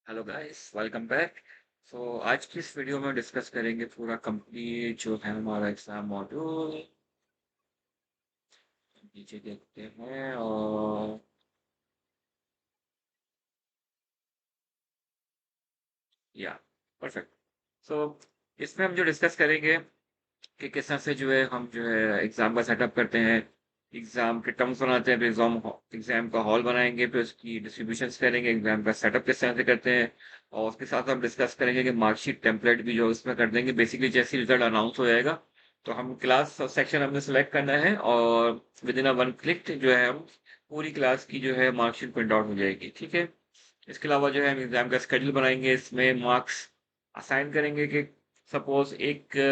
Hello guys, welcome back. आज की इस वीडियो में डिस्कस करेंगे पूरा कंप्लीट जो है हमारा एग्जाम मॉड्यूल। नीचे देखते हैं और या परफेक्ट। सो इसमें हम जो डिस्कस करेंगे कि किस तरह से जो है हम जो है एग्जाम का सेटअप करते हैं। एग्जाम के टर्म्स बनाते हैं, फिर एग्जाम का हॉल बनाएंगे, फिर उसकी डिस्ट्रीब्यूशन करेंगे, एग्जाम का सेटअप किस तरह से करते हैं। और उसके साथ हम डिस्कस करेंगे कि मार्कशीट टेम्पलेट भी जो इसमें कर देंगे। बेसिकली जैसे रिजल्ट अनाउंस हो जाएगा तो हम क्लास सेक्शन हमने सेलेक्ट करना है और with in a one click जो है हम पूरी क्लास की जो है मार्कशीट प्रिंट आउट हो जाएगी। ठीक है। इसके अलावा जो है हम एग्जाम का शेड्यूल बनाएंगे, इसमें मार्क्स असाइन करेंगे कि सपोज एक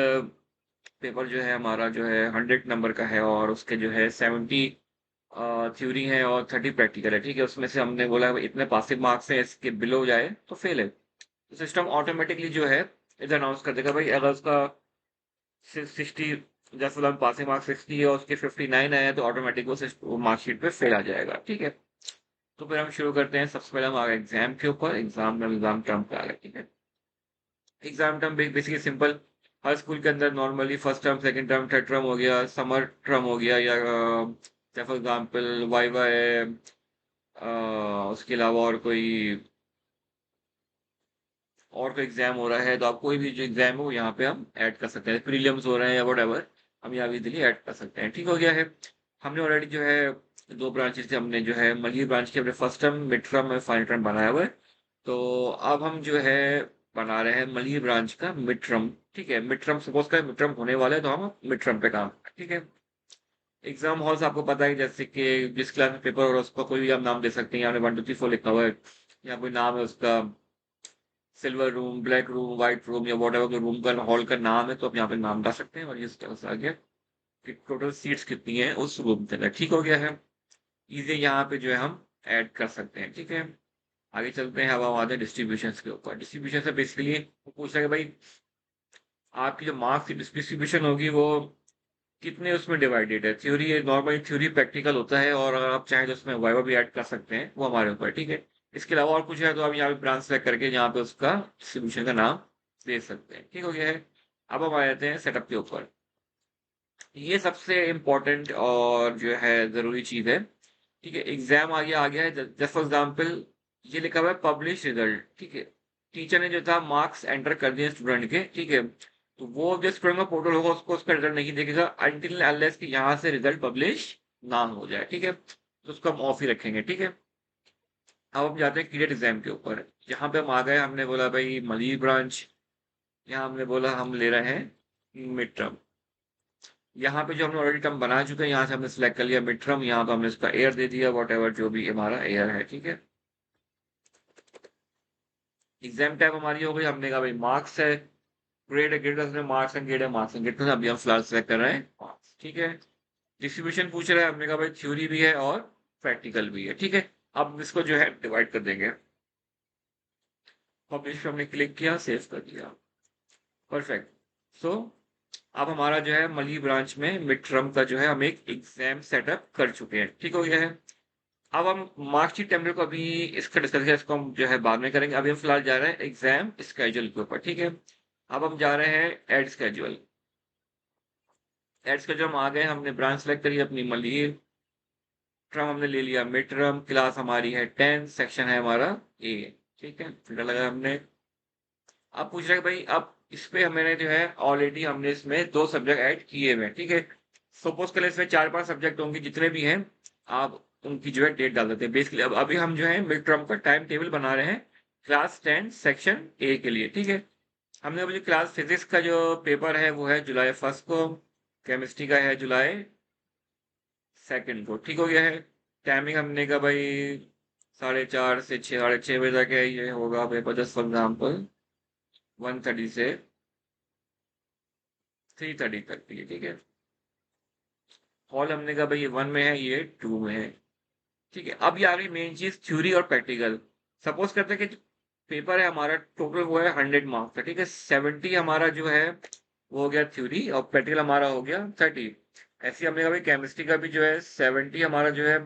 पेपर जो है हमारा जो है 100 नंबर का है और उसके जो है 70 थ्योरी है और 30 प्रैक्टिकल है। ठीक है, उसमें से हमने बोला भाई इतने पासिंग मार्क्स है, इसके बिलो जाए तो फेल है। तो सिस्टम ऑटोमेटिकली जो है इधर अनाउंस कर देगा भाई अगर उसका 60, जैसे हम पासिंग मार्क्स 60 है और उसके 59 आए हैं तो ऑटोमेटिक वो मार्कशीट पे फेल आ जाएगा। ठीक है। तो फिर हम शुरू करते हैं। सबसे पहले हम आ गए एग्जाम के ऊपर। एग्जाम टर्म पे आ गए। ठीक है। Exam term basically simple. हर स्कूल के अंदर normally first term, second term, third term हो गया, समर टर्म हो गया, या फॉर एग्जाम्पल वाइवा है। उसके अलावा और कोई एग्जाम हो रहा है तो आप कोई भी जो एग्जाम है वो यहाँ पे हम ऐड कर सकते हैं। प्रीलिम्स हो रहे हैं या वट, हम यहाँ इजिली ऐड कर सकते हैं। ठीक हो गया है। हमने ऑलरेडी जो है दो ब्रांचेस से हमने जो है मल्टी ब्रांच के अपने फर्स्ट टर्म, मिड टर्म और फाइनल टर्म बनाया हुआ है। तो अब हम जो है बना रहे हैं मल्टी ब्रांच का मिड टर्म। ठीक है, मिड टर्म सपोज का मिड टर्म होने वाला है तो हम मिड टर्म पे काम करें। ठीक है। एग्जाम हॉल्स आपको पता है, जैसे कि जिस क्लास में पेपर हो रहा है उसका कोई भी आप नाम दे सकते हैं। यहाँ पे 1 2 3 4 लिखा हुआ है, या कोई नाम है उसका, silver room, black room, white room, या वॉट एवर रूम का हॉल का नाम है तो आप यहाँ पे नाम डाल सकते हैं। और ये तरह से आ गया कि टोटल सीट्स कितनी है उस रूम के अंदर। ठीक हो गया है। इसे यहाँ पे जो है हम ऐड कर सकते हैं। ठीक है। आगे चलते हैं। अब हम आते हैं डिस्ट्रीब्यूशन के ऊपर। डिस्ट्रीब्यूशन से बेसिकली पूछ रहा है कि भाई आपकी जो मार्क्स की डिस्ट्रीब्यूशन होगी वो कितने उसमें डिवाइडेड है। थ्योरी, नॉर्मली थ्योरी प्रैक्टिकल होता है, और अगर आप चाहें तो उसमें वाइवा भी ऐड कर सकते हैं, वो हमारे ऊपर। ठीक है। इसके अलावा और कुछ है तो आप यहाँ पे ब्रांच सेलेक्ट करके यहाँ पे उसका डिस्ट्रीब्यूशन का नाम दे सकते हैं। ठीक हो गया है। अब हम आ जाते हैं सेटअप के ऊपर। ये सबसे इम्पोर्टेंट और जो है जरूरी चीज है। ठीक है। एग्जाम आ गया है। जस्ट फॉर एग्जाम्पल ये लिखा हुआ है पब्लिश रिजल्ट। ठीक है। टीचर ने जो था मार्क्स एंटर कर दिए स्टूडेंट के। ठीक है। तो वो जो स्टूडेंट का पोर्टल होगा उसको उसका रिजल्ट नहीं देखेगा अनटिल अनलेस कि यहाँ से रिजल्ट पब्लिश ना हो जाए। ठीक है। तो उसको हम ऑफ ही रखेंगे। ठीक है। अब हम जाते हैं क्रिएट एग्जाम के ऊपर। यहाँ पे हम आ गए, हमने बोला भाई मली ब्रांच। यहाँ हमने बोला हम ले रहे हैं मिड टर्म। यहाँ पे जो हमने ऑलरेडी टर्म बना चुके हैं यहाँ से हमने सिलेक्ट कर लिया मिड टर्म। यहाँ पे हमने इसका एयर दे दिया, वॉट एवर जो भी हमारा एयर है। ठीक है। एग्जाम टाइप हमारी हो गई। हमने कहा भाई मार्क्स है, ग्रेड है, ग्रेड में मार्क्स एंड ग्रेड है, मार्क्स एंड ग्रेड अभी हम फिलहाल सेलेक्ट कर रहे हैं मार्क्स। ठीक है। डिस्ट्रीब्यूशन पूछ रहा है, हमने कहा भाई थ्योरी भी है और प्रैक्टिकल भी है। ठीक है। अब इसको जो है डिवाइड कर देंगे। पब्लिश पे हमने क्लिक किया, सेव कर दिया। परफेक्ट। सो अब हमारा जो है मली ब्रांच में मिड टर्म का जो है हम एक एग्जाम सेटअप कर चुके हैं। ठीक हो गया है। अब हम मार्कशीट टेम्पलेट को अभी इसका डिस्कस किया, इसको हम जो है बाद में करेंगे। अभी हम फिलहाल जा रहे हैं एग्जाम स्केड्यूल के ऊपर। ठीक है। अब हम जा रहे हैं एड स्केड्यूल। एड स्केड्यूल हम आ गए, हमने ब्रांच सेलेक्ट करी अपनी मलिर। टर्म हमने ले लिया मिड टर्म, क्लास हमारी है 10, सेक्शन है हमारा ए। ठीक है, फिल्टर लगा हमने। अब पूछ रहा है भाई अब इस पे हमने जो है ऑलरेडी हमने इसमें दो सब्जेक्ट ऐड किए हुए हैं। ठीक है। सपोज करें इसमें 4 5 सब्जेक्ट होंगे, जितने भी हैं आप उनकी जो है डेट डाल देते हैं। बेसिकली अब अभी हम जो है मिड टर्म का टाइम टेबल बना रहे हैं क्लास 10 सेक्शन ए के लिए। ठीक है। हमने अभी क्लास फिजिक्स का जो पेपर है वो है जुलाई 1 को। केमिस्ट्री का है जुलाई 2 को। ठीक हो गया है। टाइमिंग हमने कहा भाई 4:30 से 6 साढ़े 6 बजे तक है ये होगा पेपर। जस्ट फॉर एग्जाम्पल 1:30 से 3:30 तक के लिए। ठीक है। हॉल हमने कहा भाई ये 1 में है, ये 2 में है। ठीक है। अब ये आ गई मेन चीज, थ्योरी और प्रैक्टिकल। सपोज करते हैं कि पेपर है हमारा टोटल वो है 100 मार्क्स का। ठीक है। 70 हमारा जो है वो हो गया थ्योरी और प्रैक्टिकल हमारा हो गया 30। ऐसे ही हमने कहा भाई केमिस्ट्री का भी जो है 70 हमारा जो है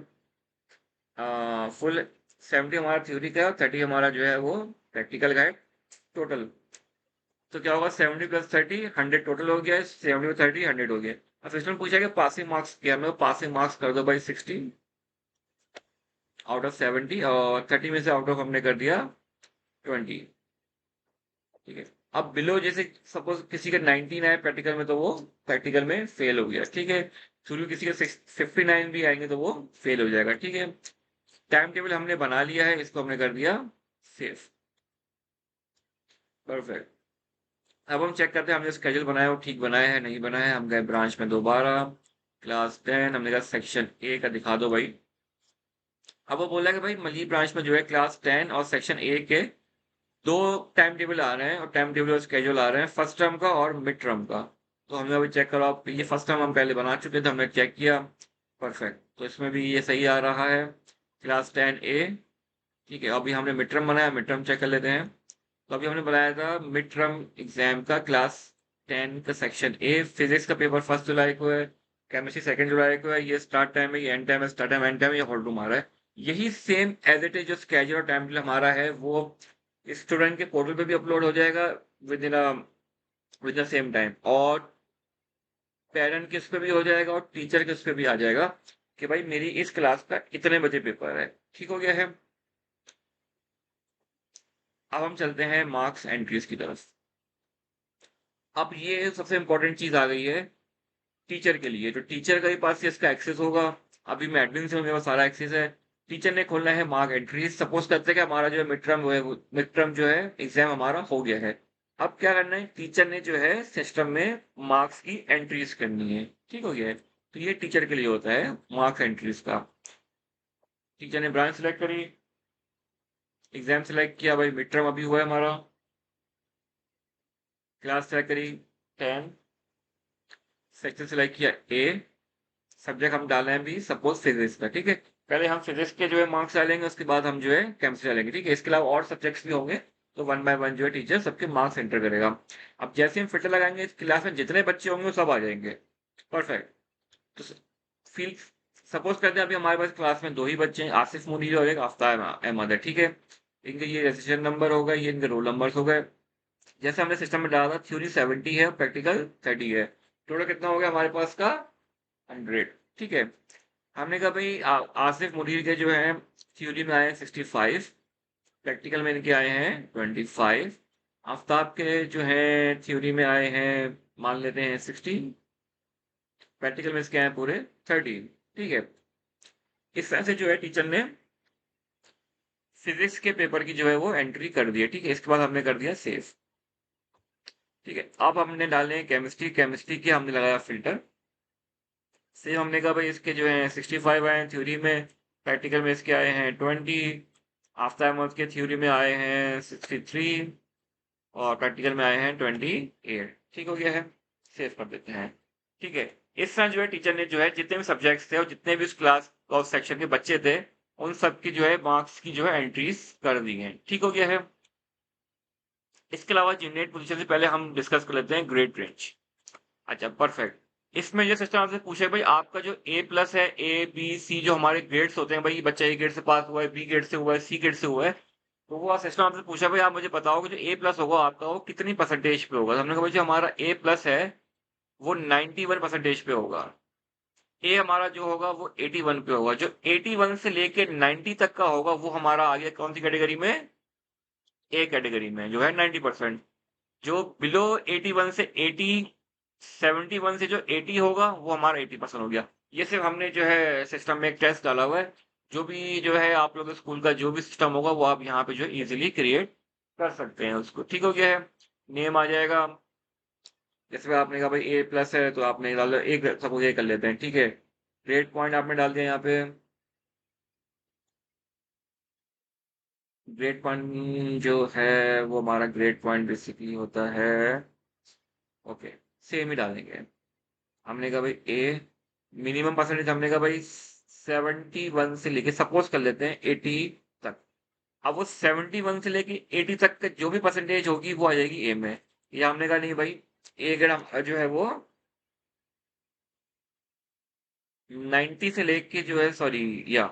फुल 70 हमारा थ्योरी का है और 30 हमारा जो है वो प्रैक्टिकल का है टोटल। तो क्या होगा 70 प्लस 30 100 टोटल हो गया है, 70 में 30 100 हो गया। अब सिस्टम पूछा कि पासिंग मार्क्स क्या, मैं पासिंग मार्क्स कर दो भाई 60 आउट ऑफ 70, और 30 में से आउट ऑफ हमने कर दिया 20। ठीक है। अब बिलो जैसे सपोज किसी का 19 आए प्रैक्टिकल में तो वो प्रैक्टिकल में फेल हो गया। ठीक है। शुरू किसी का 59 भी आएंगे तो वो फेल हो जाएगा। ठीक है। टाइम टेबल हमने बना लिया है, इसको हमने कर दिया सेव। परफेक्ट। अब हम चेक करते हैं हमने स्केड्यूल बनाया वो ठीक बनाया है नहीं बनाया है। हम गए ब्रांच में दोबारा, क्लास 10, हमने कहा सेक्शन ए का दिखा दो भाई। अब वो बोला कि भाई मली ब्रांच में जो है क्लास 10 और सेक्शन ए के दो टाइम टेबल आ रहे हैं, और टाइम टेबल और स्केड्यूल आ रहे हैं, फर्स्ट टर्म का और मिड टर्म का। तो हमने अभी चेक करो, आप ये फर्स्ट टर्म हम पहले बना चुके थे, हमने चेक किया। परफेक्ट, तो इसमें भी ये सही आ रहा है, क्लास 10 ए। ठीक है। अभी हमने मिड टर्म बनाया, मिड टर्म चेक कर लेते हैं। तो अभी हमने बनाया था मिड टर्म एग्जाम का क्लास 10 का सेक्शन ए, फिजिक्स का पेपर 1 जुलाई को है, केमिस्ट्री 2 जुलाई को है। ये स्टार्ट टाइम है, ये एंड टाइम है, स्टार्ट टाइम एंड टाइम, ये होल्ड रूम आ रहा है। यही सेम एज इट इज जो स्केड्यूल और टाइम टेबल हमारा है वो स्टूडेंट के पोर्टल पे भी अपलोड हो जाएगा with in with the same time, और पेरेंट के उस पे भी हो जाएगा और टीचर के उस पे भी आ जाएगा कि भाई मेरी इस क्लास का इतने बजे पेपर है। ठीक हो गया है। अब हम चलते हैं मार्क्स एंट्रीज की तरफ। अब ये सबसे इंपॉर्टेंट चीज आ गई है टीचर के लिए, तो टीचर के पास ही इसका एक्सेस होगा। अभी मैं एडमिन से हूं, मेरे पास सारा एक्सेस है। टीचर ने खोलना है मार्क एंट्री। सपोज करते हैं कि हमारा जो है मिड टर्म जो है एग्जाम हमारा हो गया है। अब क्या करना है, टीचर ने जो है सिस्टम में मार्क्स की एंट्रीज करनी है। ठीक हो गया है। तो ये टीचर के लिए होता है मार्क्स एंट्रीज का। टीचर ने ब्रांच सेलेक्ट करी, एग्जाम सेलेक्ट किया, भाई मिड टर्म अभी हुआ है हमारा, क्लास सेलेक्ट करी 10, सेक्शन सेलेक्ट किया ए, सब्जेक्ट हम डाले हैं भी सपोज फिजिक्स का। ठीक है। पहले हम फिजिक्स के जो है मार्क्स डालेंगे, उसके बाद हम जो है केमिस्ट्री डालेंगे। ठीक है। इसके अलावा और सब्जेक्ट्स भी होंगे, तो 1 बाय 1 जो है टीचर सबके मार्क्स एंटर करेगा। अब जैसे हम फिल्टर लगाएंगे, इस क्लास में जितने बच्चे होंगे वो सब आ जाएंगे। परफेक्ट। तो फील सपोज करते हैं अभी हमारे पास क्लास में दो ही बच्चे हैं, आसिफ मुनीर और एक आफ्ताब अहमद है। ठीक है। इनके ये रजिस्ट्रेशन नंबर हो गए, ये इनके रोल नंबर हो गए। जैसे हमने सिस्टम में डाला था थ्योरी 70 है, प्रैक्टिकल 30 है, टोटल कितना हो गया हमारे पास का 100। ठीक है। हमने कहा भाई आसिफ मुनीर के जो है थ्योरी में आए हैं 65, प्रैक्टिकल में इनके आए हैं 25। आफ्ताब के जो है थ्योरी में आए हैं मान लेते हैं 16, प्रैक्टिकल में इसके आए हैं पूरे 13। ठीक है। इस तरह से जो है टीचर ने फिजिक्स के पेपर की जो है वो एंट्री कर दी है। ठीक है। इसके बाद हमने कर दिया सेव। ठीक है। अब हमने डाले केमिस्ट्री, केमिस्ट्री की हमने लगाया फिल्टर। सेम हमने कहा भाई इसके जो है 65 आए हैं थ्योरी में, प्रैक्टिकल में इसके आए हैं 20, आफ्टर अहमद के थ्योरी में आए हैं 63, और प्रैक्टिकल में आए हैं 28। ठीक हो गया है। सेव कर देते हैं। ठीक है। इस तरह जो है टीचर ने जो है जितने भी सब्जेक्ट्स थे और जितने भी उस क्लास और सेक्शन के बच्चे थे उन सब की जो है मार्क्स की जो है एंट्रीज कर दी हैं। ठीक हो गया है। इसके अलावा जूनियर पोजीशन से पहले हम डिस्कस कर लेते हैं ग्रेड रेंज। अच्छा परफेक्ट। इसमें ये सिस्टम आपसे पूछे भाई आपका जो ए प्लस है, ए बी सी जो हमारे ग्रेड्स होते हैं, भाई बच्चा ए ग्रेड से पास हुआ है, बी ग्रेड से हुआ है, सी ग्रेड से हुआ है, तो वो सिस्टम आपसे पूछा भाई आप मुझे बताओ कि जो ए प्लस होगा आपका वो कितनी परसेंटेज पे होगा। तो हमने कहा भाई जो हमारा ए प्लस है वो 91% पे होगा। ए हमारा जो होगा वो 81 पे होगा। जो 81 से लेके 90 तक का होगा वो हमारा आ गया कौन सी कैटेगरी में, ए कैटेगरी में जो है 90%। जो बिलो 81 से 80, 71 से जो 80 होगा वो हमारा 80% हो गया। ये सिर्फ हमने जो है सिस्टम में एक टेस्ट डाला हुआ है। जो भी जो है आप लोग स्कूल का जो भी सिस्टम होगा वो आप यहाँ पे जो इजीली क्रिएट कर सकते हैं उसको। ठीक हो गया है। नेम आ जाएगा, जैसे आपने कहा भाई ए प्लस है तो आपने डाल एक, सपोज ये कर लेते हैं। ठीक है। ग्रेड पॉइंट आपने डाल दिया यहाँ पे। ग्रेड पॉइंट जो है वो हमारा ग्रेड पॉइंट बेसिकली होता है, ओके, सेम ही डालेंगे। हमने कहा भाई ए मिनिमम परसेंटेज, हमने कहा भाई 71 से लेके सपोज कर लेते हैं 80 तक। अब वो 71 से लेके 80 तक का जो भी परसेंटेज होगी वो आ जाएगी ए में। या हमने कहा नहीं भाई ए ग्रेड जो है वो 90 से लेके जो है, सॉरी, या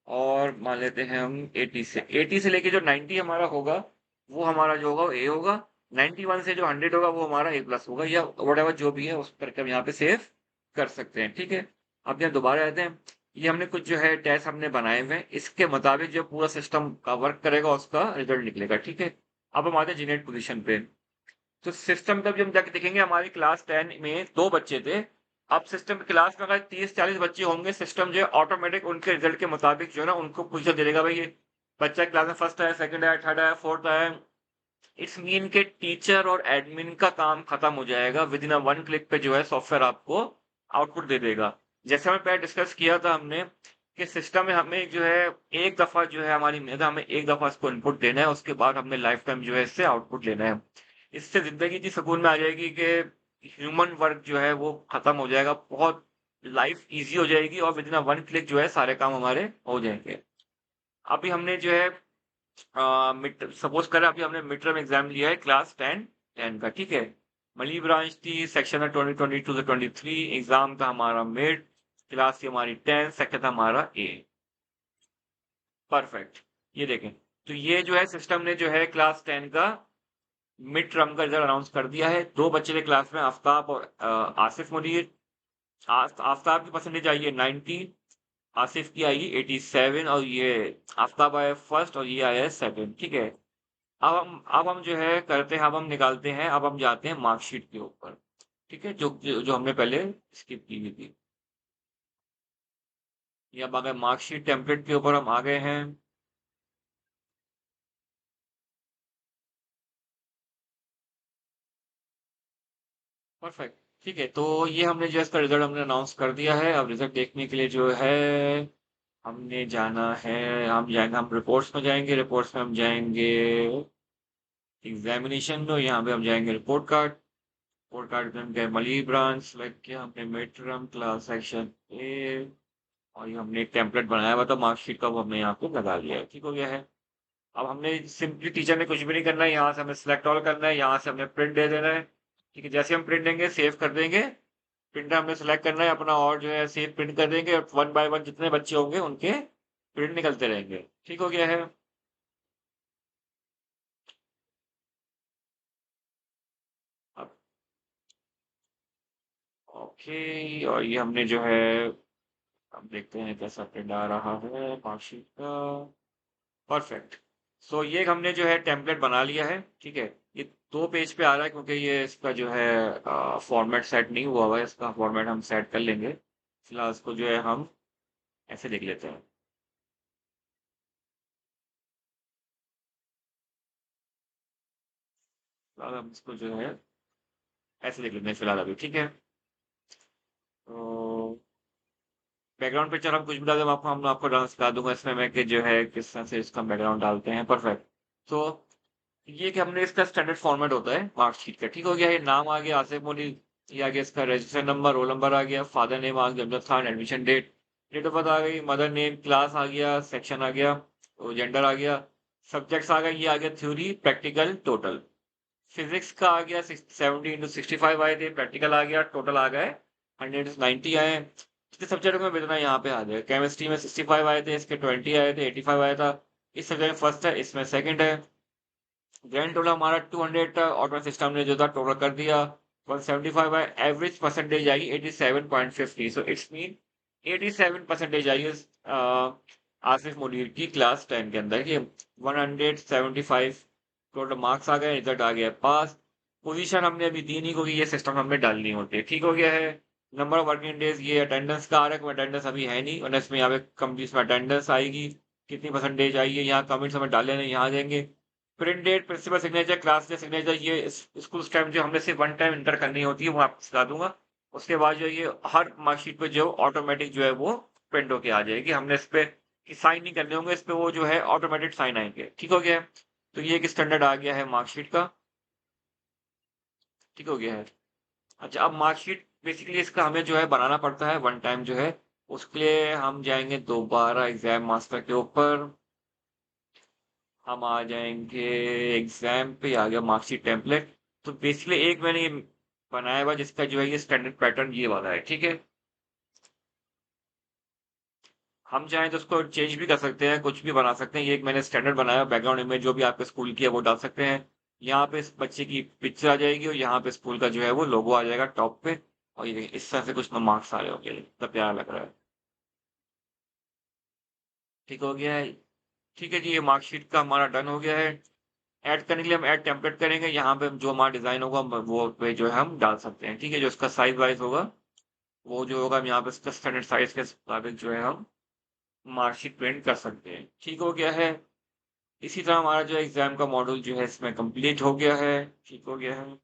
और मान लेते हैं हम 80 से लेके जो 90 हमारा होगा, वो हमारा जो होगा ए होगा। 91 से जो 100 होगा वो हमारा ए प्लस होगा, या वट जो भी है उस करके हम यहाँ पे सेव कर सकते हैं। ठीक है, अब यहाँ दोबारा आते हैं। ये हमने कुछ जो है टेस्ट हमने बनाए हुए हैं, इसके मुताबिक जो पूरा सिस्टम का वर्क करेगा उसका रिजल्ट निकलेगा। ठीक है, अब हम आते हैं जेनेरेट पोजीशन पे। तो सिस्टम तब जब जाके देखेंगे हमारी क्लास 10 में 2 बच्चे थे। अब सिस्टम क्लास में अगर 30-40 बच्चे होंगे, सिस्टम जो है ऑटोमेटिक उनके रिजल्ट के मुताबिक जो है ना उनको पोजीशन दे देगा, भाई ये बच्चा क्लास में फर्स्ट आया, सेकंड आया, थर्ड आया, फोर्थ आया। इट्स मीन के टीचर और एडमिन का काम खत्म हो जाएगा, विद इन 1 क्लिक पे जो है सॉफ्टवेयर आपको आउटपुट दे देगा। जैसे हमें पहले डिस्कस किया था हमने कि सिस्टम में हमें जो है एक दफा जो है हमारी मेहनत, हमें एक दफा इसको इनपुट देना है, उसके बाद हमने लाइफ टाइम जो है इससे आउटपुट लेना है। इससे जिंदगी की सुकून में आ जाएगी कि ह्यूमन वर्क जो है वो खत्म हो जाएगा, बहुत लाइफ इजी हो जाएगी, और विद इन 1 क्लिक जो है सारे काम हमारे हो जाएंगे। अभी हमने जो है मिड सपोज करें अभी हमने मिड टर्म एग्जाम लिया है क्लास 10 का। ठीक है, मली ब्रांच थी, सेक्शन था 2022 से 23, एग्जाम था हमारा मिड, क्लास थी हमारी 10, सेक्शन था हमारा ए। परफेक्ट, ये देखें। तो ये जो है सिस्टम ने जो है क्लास 10 का मिड टर्म का रिजल्ट अनाउंस कर दिया है। 2 बच्चे थे क्लास में, आफ्ताब और आसिफ मुनीर। आफ्ताब की परसेंटेज आई है 90, आसिफ की आई है 87, और ये आफ्ताब आया फर्स्ट और ये आया है सेकंड। ठीक है, अब हम जो है करते हैं, अब हम निकालते हैं, अब हम जाते हैं मार्कशीट के ऊपर। ठीक है, जो हमने पहले स्किप की हुई थी। ये अब आ गए मार्कशीट टेम्पलेट के ऊपर, हम आ गए हैं। परफेक्ट। ठीक है, तो ये हमने जो है इसका रिजल्ट हमने अनाउंस कर दिया है। अब रिजल्ट देखने के लिए जो है हमने जाना है, हम जाएंगे, हम रिपोर्ट्स में जाएंगे, रिपोर्ट्स में हम जाएंगे एग्जामिनेशन में, यहाँ पे हम जाएंगे रिपोर्ट कार्ड। रिपोर्ट कार्ड में हम गए मली ब्रांच, सेलेक्ट किया हमने mid term class section A, और ये हमने एक टेम्पलेट बनाया हुआ था मार्कशीट का, वो हमने यहाँ पे लगा लिया है। ठीक हो गया है। अब हमने सिंपली टीचर ने कुछ भी नहीं करना है, यहाँ से हमें सिलेक्ट ऑल करना है, यहाँ से हमें प्रिंट दे देना है। ठीक है, जैसे हम प्रिंट देंगे सेव कर देंगे, प्रिंटर हमने सेलेक्ट करना है अपना, और जो है सेव प्रिंट कर देंगे, और 1 बाय 1 जितने बच्चे होंगे उनके प्रिंट निकलते रहेंगे। ठीक हो गया है। अब ओके, और ये हमने जो है, अब देखते हैं कैसा प्रिंट आ रहा है मार्कशीट का। परफेक्ट। सो ये हमने जो है टेम्पलेट बना लिया है। ठीक है, ये 2 पेज पे आ रहा है क्योंकि ये इसका जो है फॉर्मेट सेट नहीं हुआ हुआ है, इसका फॉर्मेट हम सेट कर लेंगे। फिलहाल इसको जो है हम ऐसे लिख लेते हैं। फिलहाल हम इसको जो है ऐसे लिख लेते हैं फिलहाल अभी। ठीक है, तो बैकग्राउंड पिक्चर हम कुछ भी डाल दें, हम आपको डांस सिखा दूंगा इसमें मैं कि जो है किस तरह से इसका बैकग्राउंड डालते हैं। परफेक्ट। तो ये कि हमने इसका स्टैंडर्ड फॉर्मेट होता है मार्कशीट का। ठीक हो गया, ये नाम आ गया आसिफ मोनी, ये आ गया इसका रजिस्टर नंबर, रोल नंबर आ गया, फादर नेम आ गया Amjad Khan, admission date, date of birth आ गई, मदर नेम, क्लास आ गया, सेक्शन आ गया, जेंडर आ गया, सब्जेक्ट्स आ गए, ये आ गया थ्योरी, प्रैक्टिकल, टोटल। फिजिक्स का आ गया 70 × 65 आए थे, प्रैक्टिकल आ गया, टोटल आ गए 190 आए। कितने सब्जेक्ट में बेतना यहाँ पे आ जाएगा, केमिस्ट्री में 65 आए थे, इसके 20 आए थे, 85 आया था। इस सब्जेक्ट में फर्स्ट है, इसमें सेकंड है। ग्रैंड टोटल हमारा 200 था, ऑटो सिस्टम ने जो था टोटल कर दिया 175 है। Average percentage I 87.50, so it's mean 87% आई आसिफ मुनीर की क्लास 10 के अंदर की। 175 टोटल मार्क्स आ गए, रिजल्ट आ गया पास। पोजीशन हमने अभी दी नहीं क्योंकि ये सिस्टम हमें डालनी होती है। ठीक हो गया है। नंबर ऑफ वर्किंग डेज, ये अटेंडेंस का आ रहा है, अटेंडेंस अभी है नहीं, और इसमें यहाँ पे कंप्लीट में अटेंडेंस आएगी, कितनी परसेंटेज आई है, यहाँ कमेंट्स हमें डाल लेने, यहाँ देंगे। Print date, principal signature, class के सिग्नेचर, ये स्कूल स्टैम्प जो हमने सिर्फ 1 टाइम इंटर करनी होती है वो आपको सिखा दूंगा। उसके बाद जो ये हर मार्कशीट पे जो ऑटोमेटिक जो है वो प्रिंट होके आ जाएगी, हमने इस पे साइन नहीं करने होंगे, इस पे वो जो है ऑटोमेटिक साइन आएंगे। ठीक हो गया है। तो ये एक स्टैंडर्ड आ गया है मार्कशीट का। ठीक हो गया है। अच्छा, अब मार्कशीट बेसिकली इसका हमें जो है बनाना पड़ता है 1 टाइम जो है, उसके लिए हम जाएंगे दोबारा एग्जाम मास्टर के ऊपर, हम आ जाएंगे एग्जाम पे, आ गया मार्कशीट टेम्पलेट। तो बेसिकली एक मैंने ये बनाया हुआ जिसका जो है ये स्टैंडर्ड पैटर्न ये वाला है। ठीक है, हम चाहें तो उसको चेंज भी कर सकते हैं, कुछ भी बना सकते हैं। ये एक मैंने स्टैंडर्ड बनाया, बैकग्राउंड इमेज जो भी आपके स्कूल की है वो डाल सकते हैं। यहाँ पे इस बच्चे की पिक्चर आ जाएगी और यहाँ पे स्कूल का जो है वो लोगो आ जाएगा टॉप पे। और ये इस तरह से कुछ मार्क्स आ रहे होंगे, कितना प्यारा लग रहा है। ठीक हो गया है। ठीक है जी, ये मार्कशीट का हमारा डन हो गया है। ऐड करने के लिए हम ऐड टेम्पलेट करेंगे, यहाँ पे जो हमारा डिजाइन होगा वो पे जो है हम डाल सकते हैं। ठीक है, जो इसका साइज वाइज होगा वो जो होगा हम यहाँ पे इसका स्टैंडर्ड साइज के मुताबिक जो है हम मार्कशीट प्रिंट कर सकते हैं। ठीक हो गया है। इसी तरह हमारा जो एग्जाम का मॉड्यूल जो है इसमें कंप्लीट हो गया है। ठीक हो गया है।